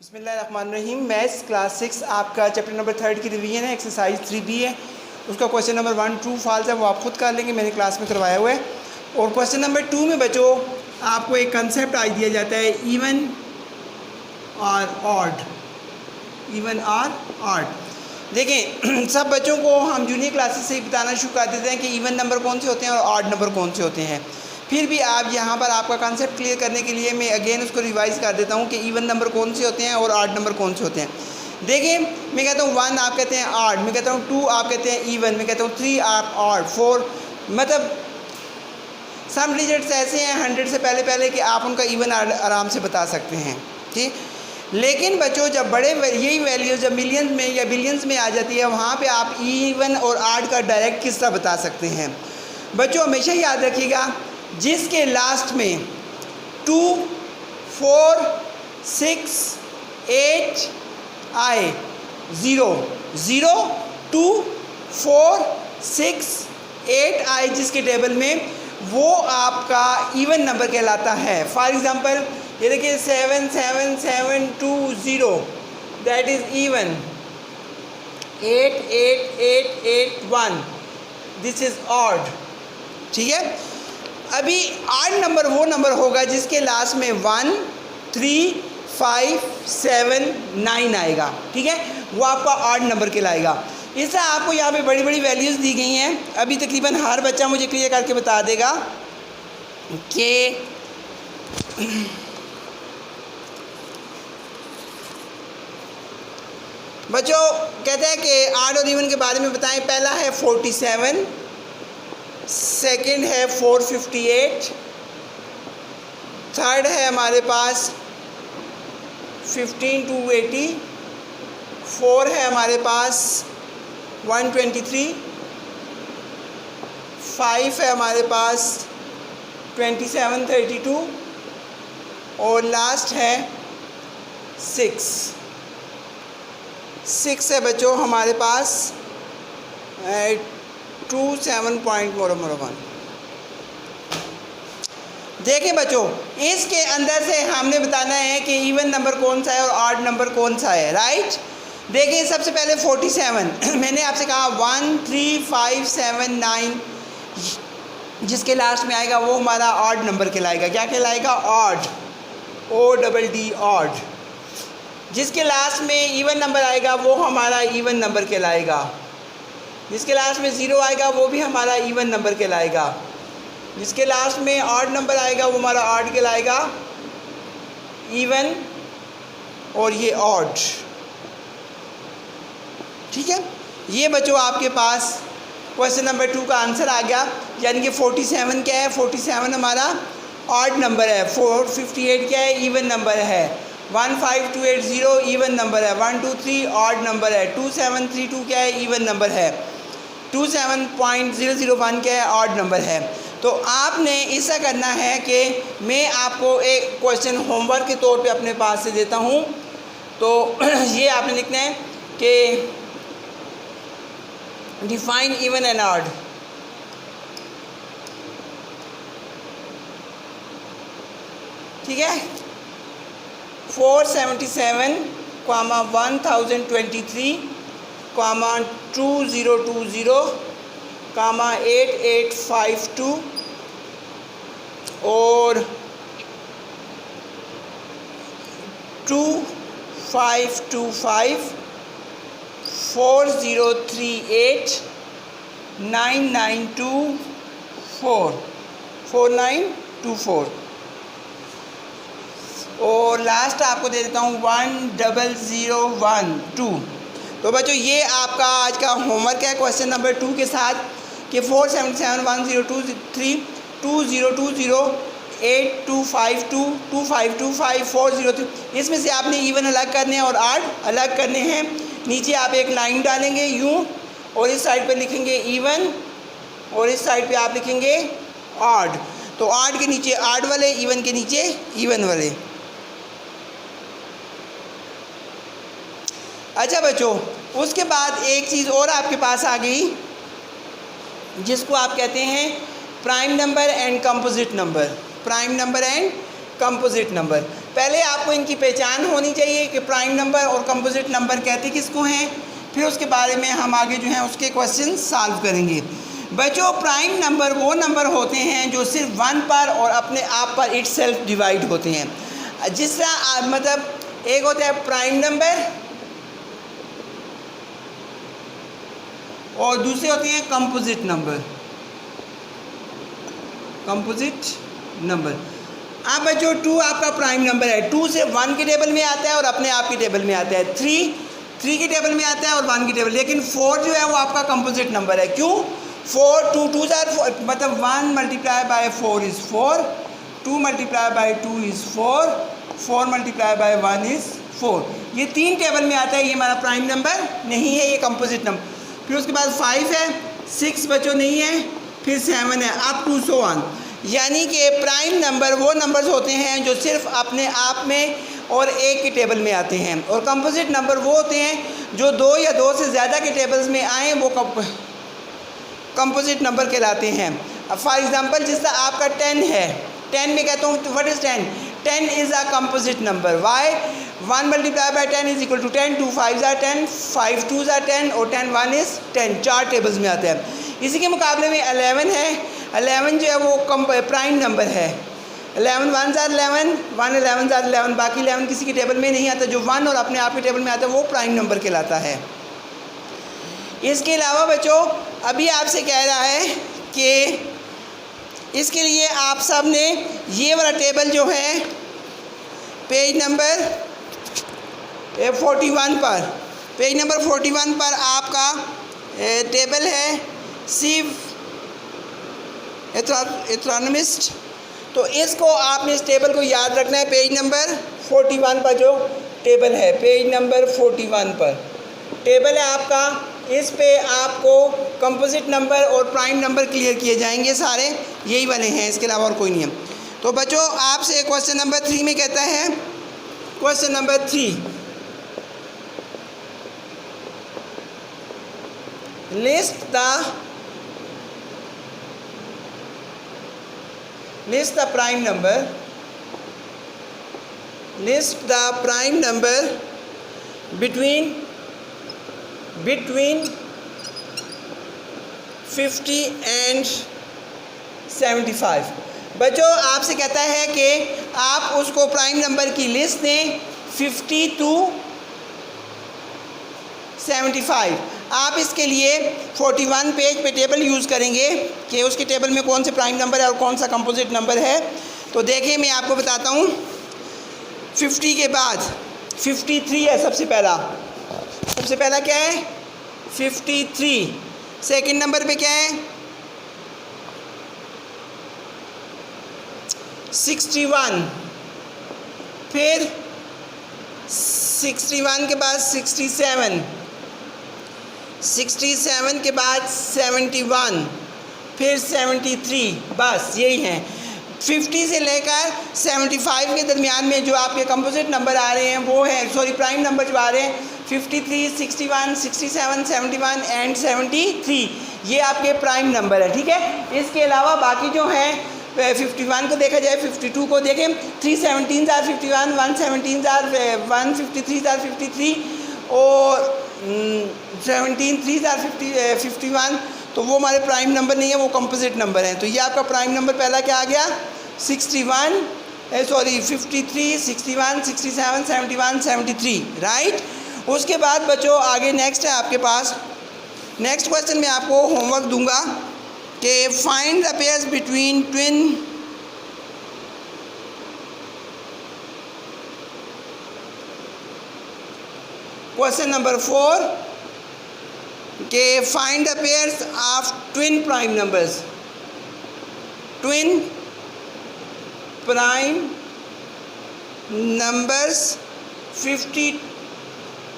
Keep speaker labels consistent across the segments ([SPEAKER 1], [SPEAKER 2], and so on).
[SPEAKER 1] बिस्मिल्लाहिर्रहमानिर्रहीम। Maths class 6 आपका chapter number 3 की रिवीजन है। एक्सरसाइज 3B है, उसका क्वेश्चन नंबर 1 ट्रू फॉल्स है, वो आप खुद कर लेंगे, मैंने क्लास में करवाया हुआ है। और क्वेश्चन नंबर 2 में बच्चों आपको एक कंसेप्ट आज दिया जाता है, इवन और ऑड। इवन और ऑड देखें सब बच्चों को हम जूनियर क्लासेस से ही बताना शुरू कर देते हैं कि इवन नंबर कौन से होते हैं और ऑड नंबर कौन से होते हैं। फिर भी आप यहाँ पर आपका कंसेप्ट क्लियर करने के लिए मैं अगेन उसको रिवाइज कर देता हूँ कि इवन नंबर कौन से होते हैं और ऑड नंबर कौन से होते हैं। देखिए मैं कहता हूँ 1 आप कहते हैं ऑड, मैं कहता हूँ 2 आप कहते हैं इवन, मैं कहता हूँ 3 आप ऑड, 4 मतलब सम डिजिट्स ऐसे हैं 100 से पहले कि आप उनका इवन आराम से बता सकते हैं, ठीक। लेकिन बच्चों जब बड़े यही वैल्यूज़ जब मिलियंस में या बिलियंस में आ जाती है, वहाँ पे आप इवन और ऑड का डायरेक्ट किस्सा बता सकते हैं। बच्चों हमेशा याद रखिएगा, जिसके लास्ट में 2, 4, 6, 8 आए, 0, 0, 2, 4, 6, 8 आए जिसके टेबल में, वो आपका इवन नंबर कहलाता है। फॉर एग्ज़ाम्पल ये देखिए 7, 7, 7, 2, 0 that is even. 8, 8, 8, 8, 1 this is odd, ठीक है। अभी ऑड नंबर वो नंबर होगा जिसके लास्ट में 1, 3, 5, 7, 9 आएगा, ठीक है, वो आपका ऑड नंबर कहलाएगा। इससे आपको यहाँ पे बड़ी बड़ी वैल्यूज़ दी गई हैं। अभी तकरीबन हर बच्चा मुझे क्लियर करके बता देगा कि बच्चों कहते हैं कि ऑड और इवन के बारे में बताएं। पहला है 47, सेकंड है 458, थर्ड है हमारे पास 15 to 80, 4 है हमारे पास 123, 5 है हमारे पास 27, 32 और लास्ट है 6 है बच्चों हमारे पास 27.1। देखिए बच्चों इसके अंदर से हमने बताना है कि इवन नंबर कौन सा है और ऑड नंबर कौन सा है, राइट। देखिए सबसे पहले 47 मैंने आपसे कहा 1, 3, 5, 7, 9 जिसके लास्ट में आएगा वो हमारा ऑड नंबर कहलाएगा। क्या कहलाएगा? Odd, ODD odd. जिसके लास्ट में इवन नंबर आएगा वो हमारा इवन नंबर कहलाएगा। जिसके लास्ट में 0 आएगा वो भी हमारा इवन नंबर कहलाएगा। जिसके लास्ट में ऑड नंबर आएगा वो हमारा ऑड कहलाएगा, इवन और ये ऑड, ठीक है। ये बच्चों आपके पास क्वेश्चन नंबर 2 का आंसर आ गया। यानी कि 47 क्या है? 47 हमारा ऑड नंबर है। 458 क्या है? इवन नंबर है। 15280 इवन नंबर है। 123 ऑड नंबर है। 2732 क्या है? इवन नंबर है। 27.001 क्या है? ऑड नंबर है। तो आपने ऐसा करना है कि मैं आपको एक क्वेश्चन होमवर्क के तौर पे अपने पास से देता हूँ। तो ये आपने लिखना है कि डिफाइन इवन एंड ऑड। ठीक है, 477, 1023, 2020, 8852 और 2525, 4038, 9924, 4924 और लास्ट आपको दे देता हूँ 10012। तो बच्चों ये आपका आज का होमवर्क है क्वेश्चन नंबर 2 के साथ कि 477, 1023, 2020, 8252, 2525, 403 इसमें से आपने इवन अलग करने हैं और ऑड अलग करने हैं। नीचे आप एक लाइन डालेंगे यूँ और इस साइड पर लिखेंगे इवन और इस साइड पे आप लिखेंगे ऑड। तो ऑड के नीचे ऑड वाले, इवन के नीचे इवन वाले। अच्छा बच्चों उसके बाद एक चीज़ और आपके पास आ गई जिसको आप कहते हैं prime number and composite number. Prime number and composite number. पहले आपको इनकी पहचान होनी चाहिए कि प्राइम नंबर और कंपोजिट नंबर कहते किसको हैं, फिर उसके बारे में हम आगे जो है उसके क्वेश्चन सॉल्व करेंगे। बच्चों, प्राइम नंबर वो नंबर होते हैं जो सिर्फ 1 पर और अपने आप पर इट सेल्फ डिवाइड होते हैं। जिस तरह मतलब एक होता है प्राइम नंबर और दूसरे होते हैं कंपोजिट नंबर। Composite number. अब बच्चों 2 आपका प्राइम नंबर है, 2 से 1 के टेबल में आता है और अपने आप के टेबल में आता है, 3 के टेबल में आता है और 1 के टेबल, लेकिन 4 जो है वो आपका कंपोजिट नंबर है। क्यों? 4 2 2 मतलब 1 multiply bye 4 is 4, 2 multiply by 2 is 4, 4 multiply by 1 is 4। ये 3 टेबल में आता है, ये हमारा प्राइम नंबर नहीं है, ये कंपोजिट नंबर। फिर उसके बाद 5 है, 6 बच्चों नहीं है, फिर 7 है, अप टू सो ऑन। यानी कि प्राइम नंबर वो नंबर्स होते हैं जो सिर्फ अपने आप में और एक के टेबल में आते हैं, और कंपोजिट नंबर वो होते हैं जो 2 या 2 से ज़्यादा के टेबल्स में आए, वो कंपोजिट नंबर कहलाते हैं। अब फॉर एग्जांपल जिस तरह आपका 10 है, 10 में कहता हूँ what is 10? 10 is a composite number. Why? 1 multiply by 10 is equal to 10, 2 5 are 10, 5 2 are 10 और 10 1 is 10, 4 टेबल्स में आता है। इसी के मुकाबले में 11 है, 11 जो है वो प्राइम नंबर है। 11 1s are 11, 1 11s are 11, बाकी 11 किसी के टेबल में नहीं आता, जो 1 और अपने आप के टेबल में आता है वो प्राइम नंबर कहलाता है। इसके अलावा बच्चों अभी आपसे कह रहा है कि इसके लिए आप सब ने ये वाला टेबल जो है पेज नंबर 41 पर, पेज नंबर 41 पर आपका टेबल है सिव एथ्रोनमिस्ट। तो इसको आपने इस टेबल को याद रखना है। पेज नंबर 41 पर जो टेबल है, पेज नंबर 41 पर टेबल है आपका, इस पे आपको कंपोजिट नंबर और प्राइम नंबर क्लियर किए जाएंगे, सारे यही वाले हैं, इसके अलावा और कोई नहीं है। तो बच्चों आपसे क्वेश्चन नंबर 3 में कहता है, question number 3, list the prime number between 50 and 75। बच्चों आपसे कहता है कि आप उसको प्राइम नंबर की लिस्ट दें 50 to 75। आप इसके लिए 41 पेज पे टेबल यूज़ करेंगे कि उसके टेबल में कौन से प्राइम नंबर है और कौन सा कंपोजिट नंबर है। तो देखिए मैं आपको बताता हूँ, 50 के बाद 53 है सबसे पहला क्या है 53। सेकंड नंबर पे क्या है 61, फिर 61 के बाद 67, 67 के बाद 71, फिर 73, बस यही हैं। 50 से लेकर 75 के दरमियान में जो आपके कंपोजिट नंबर आ रहे हैं वो है, प्राइम नंबर जो आ रहे हैं 53, 61, 67, 71 एंड 73, ये आपके प्राइम नंबर है। ठीक है, इसके अलावा बाकी जो हैं 51 को देखा जाए, 52 को देखें, 317 आर 51, 117 आर 153 आर 53 और 17 3 आर 51, तो वो हमारे प्राइम नंबर नहीं है, वो कंपोजिट नंबर हैं। तो ये आपका प्राइम नंबर पहला क्या आ गया 53, 61, 67, 71, 73, राइट। उसके बाद बच्चों आगे नेक्स्ट है आपके पास, नेक्स्ट क्वेश्चन में आपको होमवर्क दूंगा कि find the pairs between twin question number 4 के find the pairs of twin prime numbers, twin prime numbers 50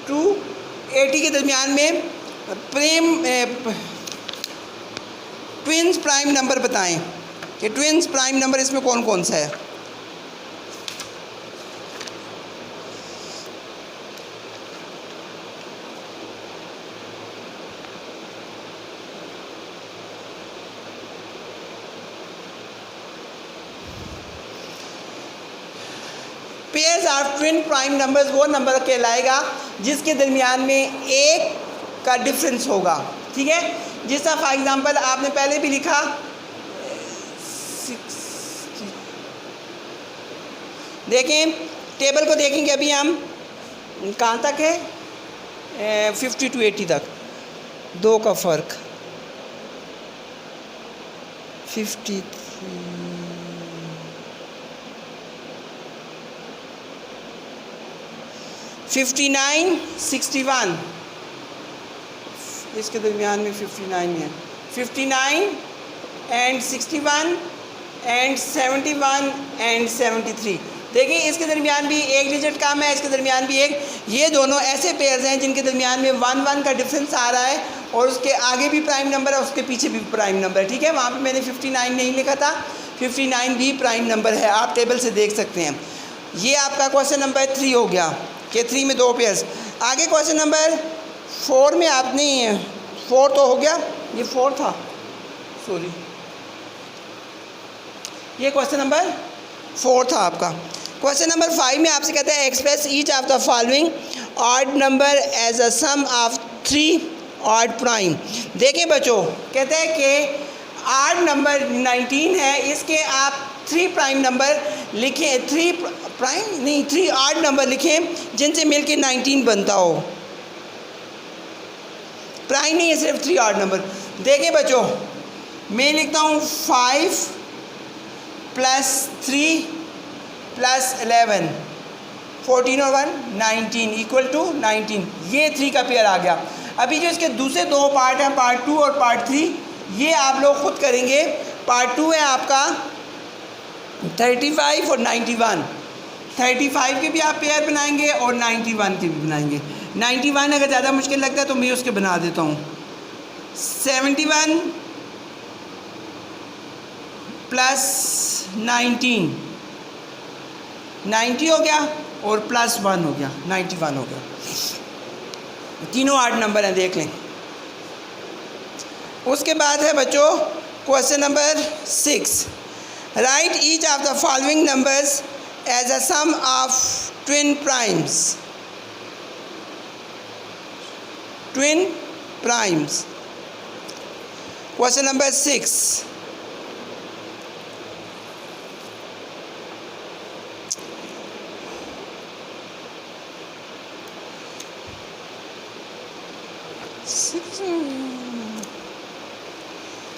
[SPEAKER 1] to 80 के दरमियान में ट्विन्स प्राइम नंबर बताएं कि ट्विन्स प्राइम नंबर इसमें कौन कौन सा है। Pairs of twin prime numbers वो नंबर कहलाएगा जिसके दरमियान में एक का डिफरेंस होगा, ठीक है। जिस तरह फॉर एग्जांपल आपने पहले भी लिखा 60, देखें टेबल को देखेंगे अभी हम कहाँ तक है, 50 to 80 तक, दो का फ़र्क 53 59 61, इसके दरमियान में 59 है, 59 एंड 61 एंड 71 एंड 73। देखिए इसके दरमियान भी एक डिजिट कम है, इसके दरमियान भी एक, ये दोनों ऐसे पेयर्स हैं जिनके दरमियान में 1 1 का डिफरेंस आ रहा है और उसके आगे भी प्राइम नंबर है, उसके पीछे भी प्राइम नंबर है, ठीक है। वहाँ पे मैंने 59 नहीं लिखा था, 59 भी प्राइम नंबर है, आप टेबल से देख सकते हैं। ये आपका क्वेश्चन नंबर 3 हो गया कि 3 में 2 पेयर्स। आगे क्वेश्चन नंबर 4 में आपने 4 तो हो गया, ये 4 था, सॉरी, ये क्वेश्चन नंबर 4 था आपका। क्वेश्चन नंबर 5 में आपसे कहता है express each of the following odd number as a sum of 3 odd prime. देखें बच्चों, कहते हैं कि ऑड नंबर 19 है, इसके आप 3 प्राइम नंबर लिखें, 3 ऑड नंबर लिखें जिनसे मिलके 19 बनता हो। प्राइम नहीं है, सिर्फ 3 ऑड नंबर। देखें बच्चों, मैं लिखता हूँ 5 + 3 + 11, 14 और 1 19 इक्वल टू 19, ये 3 का पेयर आ गया। अभी जो इसके दूसरे 2 पार्ट हैं, पार्ट 2 और पार्ट 3, ये आप लोग खुद करेंगे। पार्ट 2 है आपका 35 और 91, 35 के भी आप पेयर बनाएंगे और 91 के भी बनाएंगे। 91 अगर ज़्यादा मुश्किल लगता है तो मैं उसके बना देता हूँ। 71 + 19, 90 हो गया और +1 हो गया, 91 हो गया। तीनों 8 नंबर हैं, देख लें। उसके बाद है बच्चों question number 6, write each of the following numbers as a sum of twin primes. Twin primes, question number 6।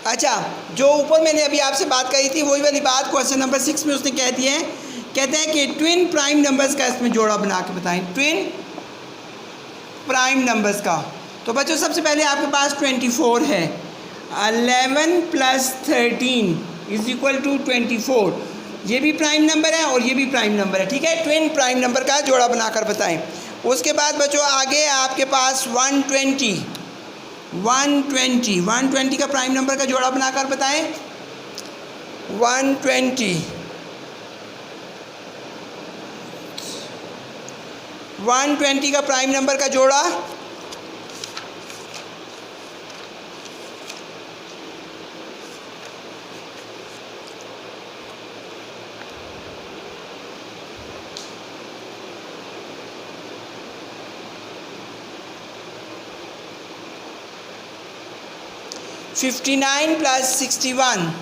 [SPEAKER 1] अच्छा, जो ऊपर मैंने अभी आपसे बात करी थी वही वाली बात क्वेश्चन नंबर 6 में उसने कह दी है। कहते हैं कि ट्विन प्राइम नंबर्स का इसमें जोड़ा बना के बताएं, ट्विन प्राइम नंबर्स का। तो बच्चों सबसे पहले आपके पास 24 है, 11 + 13 = 24, ये भी प्राइम नंबर है और ये भी प्राइम नंबर है, ठीक है। ट्विन प्राइम नंबर का जोड़ा बनाकर बताएं। उसके बाद बच्चों आगे आपके पास 120 का प्राइम नंबर का जोड़ा बनाकर बताएं। 120 का प्राइम नंबर का जोड़ा 59 + 61,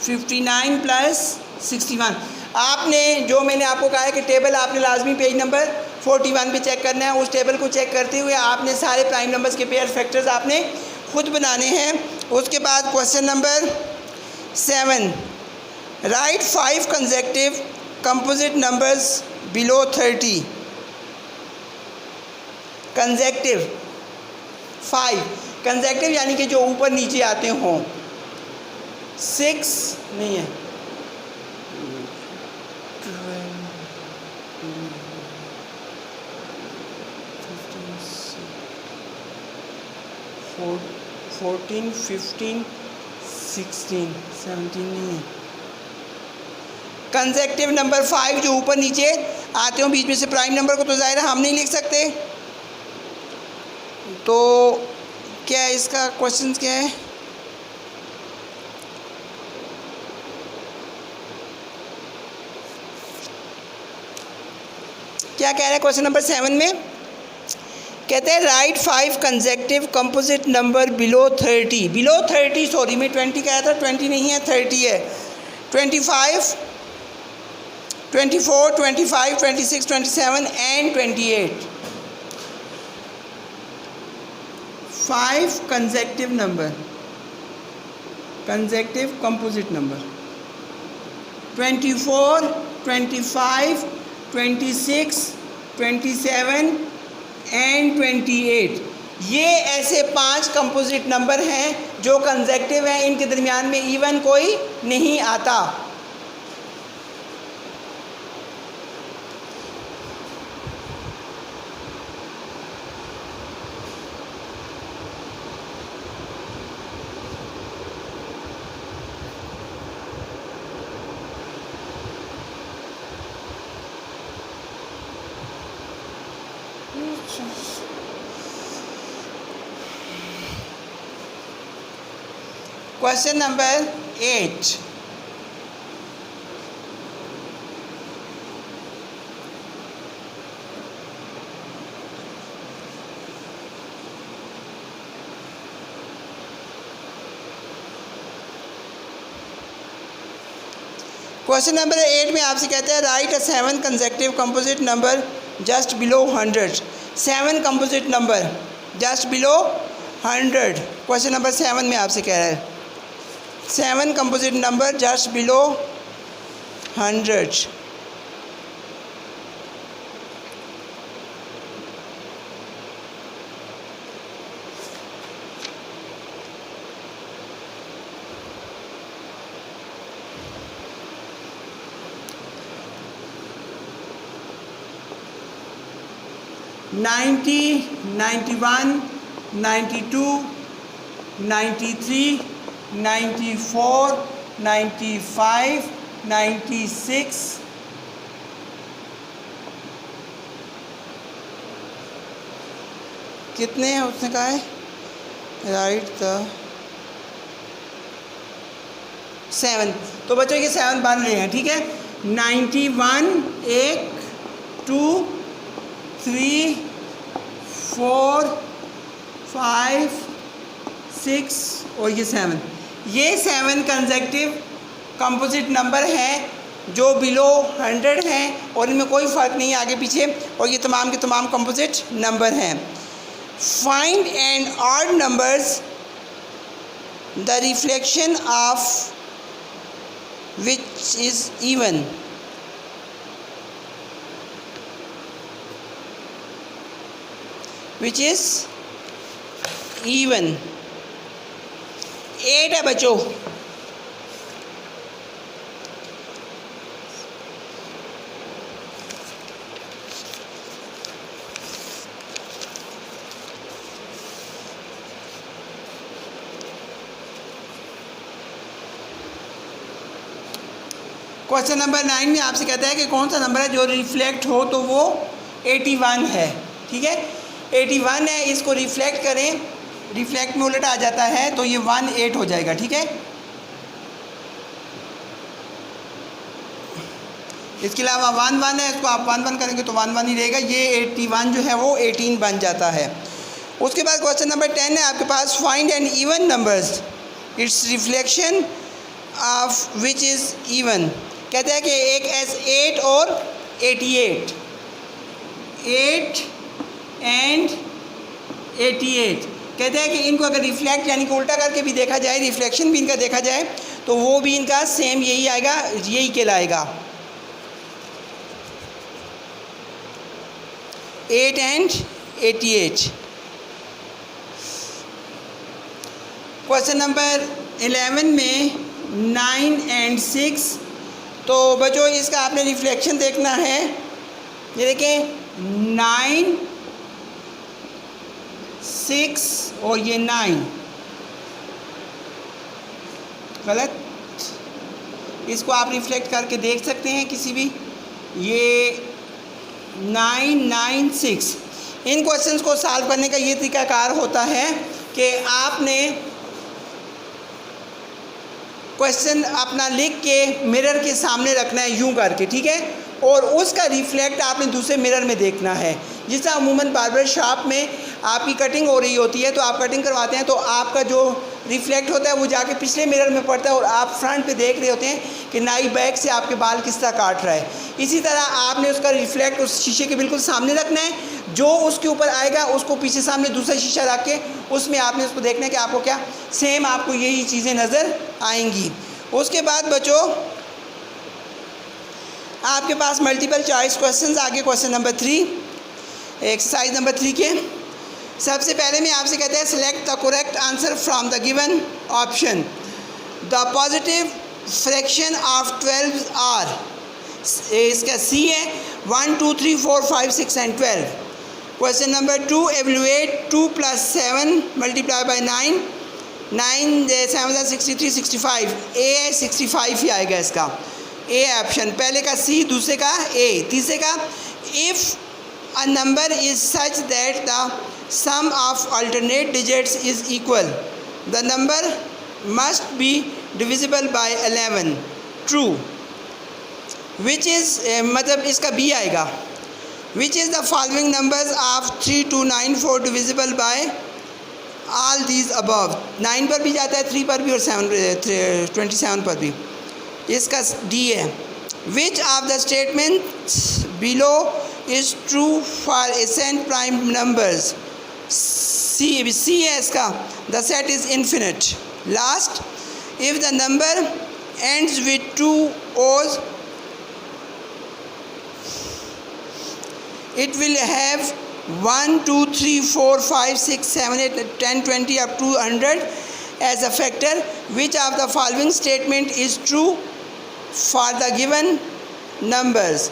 [SPEAKER 1] 59 + 61। आपने जो मैंने आपको कहा है कि टेबल आपने लाजमी पेज नंबर 41 पे चेक करना है। उस टेबल को चेक करते हुए आपने सारे प्राइम नंबर्स के पेयर फैक्टर्स आपने खुद बनाने हैं। उसके बाद question number 7, right 5 consecutive composite numbers below 30। Consecutive 5 consecutive यानी कि जो ऊपर नीचे आते हों। 6 नहीं है, 14 15 16 17 नहीं है। कंसेक्टिव नंबर 5 जो ऊपर नीचे आते हो बीच में से प्राइम नंबर को तो ज़ाहिर हम नहीं लिख सकते। तो क्या इसका क्वेश्चन क्या है? क्या कह रहा है क्वेश्चन नंबर 7 में? कहते हैं right 5 consecutive composite number below 30, below 30 sorry मैं 20 कहा था, 20 नहीं है 30 है। 25, 24, 25, 26, 27 and 28। 5 consecutive number, consecutive composite number 24, 25, 26, 27 and 28। ये ऐसे 5 कंपोजिट नंबर हैं जो कंसेक्टिव हैं, इनके दरमियान में इवन कोई नहीं आता। क्वेश्चन नंबर 8, क्वेश्चन नंबर 8 में आपसे कहते हैं राइट अ 7 consecutive composite number just below 100, 7 composite number just below 100। Question number 7 में आपसे कह रहा है 7 composite number just below 100। Ninety, 91, 92, 93, 94, 95, 96, कितने हैं उसने कहा है? Right the 7। तो बच्चों ये 7 बन रहे हैं, ठीक है। 91, 1, 2, 3, 4, 5, 6 और ये 7। ये 7 कंसेक्टिव कंपोजिट नंबर हैं जो बिलो 100 हैं और इनमें कोई फ़र्क नहीं है आगे पीछे, और ये तमाम के तमाम कंपोजिट नंबर हैं। Find and odd numbers the reflection of which is even. Which is even 8 है बच्चों। क्वेश्चन नंबर 9 में आपसे कहता है कि कौन सा नंबर है जो रिफ्लेक्ट हो, तो वो 81 है, ठीक है। 81 है, इसको रिफ्लेक्ट करें, रिफ्लेक्ट में उलट आ जाता है तो ये 18 हो जाएगा, ठीक है। इसके अलावा 11 है, इसको आप 11 करेंगे तो 11 ही रहेगा। ये 81 जो है वो 18 बन जाता है। उसके बाद क्वेश्चन नंबर 10 है आपके पास, find and even numbers its reflection of which is even. कहते हैं कि एक एस 8 और 88, 8 एंड 88। कहते हैं कि इनको अगर रिफ्लेक्ट यानी कि उल्टा करके भी देखा जाए, रिफ्लेक्शन भी इनका देखा जाए, तो वो भी इनका सेम यही आएगा, यही कहलाएगा 8 एंड 88। क्वेश्चन नंबर 11 में 9 एंड 6। तो बच्चों इसका आपने रिफ्लेक्शन देखना है। ये देखें 9, 6 और ये 9 गलत, इसको आप रिफ्लेक्ट करके देख सकते हैं किसी भी। ये 9, 9, 6। इन क्वेश्चंस को सॉल्व करने का ये तरीकाकार होता है कि आपने क्वेश्चन अपना लिख के मिरर के सामने रखना है यूं करके, ठीक है। और उसका रिफ्लेक्ट आपने दूसरे मिरर में देखना है। जिस तरह अमूमन बार्बर शॉप में आपकी कटिंग हो रही होती है तो आप कटिंग करवाते हैं तो आपका जो रिफ्लेक्ट होता है वो जाके पिछले मिरर में पड़ता है और आप फ्रंट पे देख रहे होते हैं कि नाई बैक से आपके बाल किस तरह काट रहा है। इसी तरह आपने उसका रिफ्लेक्ट उस शीशे के बिल्कुल सामने रखना है, जो उसके ऊपर आएगा उसको पीछे सामने दूसरा शीशा रख के उसमें आपने उसको देखना है कि आपको क्या सेम आपको यही चीज़ें नज़र आएंगी। उसके बाद बच्चों आपके पास मल्टीपल चॉइस क्वेश्चंस आगे क्वेश्चन नंबर 3 एक्सरसाइज नंबर 3 के सबसे पहले मैं आपसे कहता है select the correct answer from the given option. The positive fraction of 12 are, इसका सी है 1 2 3 4 5 6 and 12। Question number 2 evaluate 2 + 7 multiply by 9 9 7 63 65। A 65 ही आएगा इसका, ए ऑप्शन। पहले का सी, दूसरे का ए, तीसरे का if a number is such that the sum of alternate digits is equal the number must be divisible by 11 true. Which is मतलब इसका बी आएगा। Which is the following numbers of 3 2 9 4 divisible by all these above. 9 पर भी जाता है, 3 पर भी और 27 पर भी। इसका डी है। Which of the statements below is true for ascent prime numbers. C है इसका, the set is infinite. Last, if the number ends with 2 ओज it will have 1 2 3 4 5 6 7 8 10 20 up to 100 as a factor. Which of the following statement is true for the given numbers?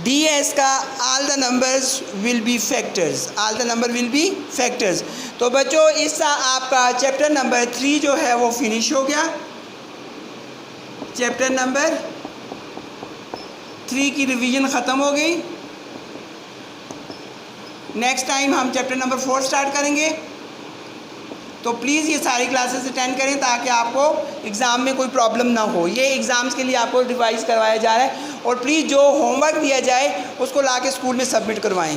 [SPEAKER 1] D है इसका, all the numbers will be factors, all the number will be factors। तो बच्चों इसका आपका chapter number 3 जो है वो finish हो गया। चैप्टर नंबर 3 की रिवीजन ख़त्म हो गई। नेक्स्ट टाइम हम चैप्टर नंबर 4 स्टार्ट करेंगे। तो प्लीज़ ये सारी क्लासेस अटेंड करें ताकि आपको एग्ज़ाम में कोई प्रॉब्लम ना हो। ये एग्ज़ाम्स के लिए आपको रिवाइज़ करवाया जा रहा है और प्लीज़ जो होमवर्क दिया जाए उसको लाके स्कूल में सबमिट करवाएं।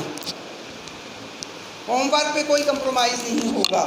[SPEAKER 1] होमवर्क पे कोई कंप्रोमाइज़ नहीं होगा।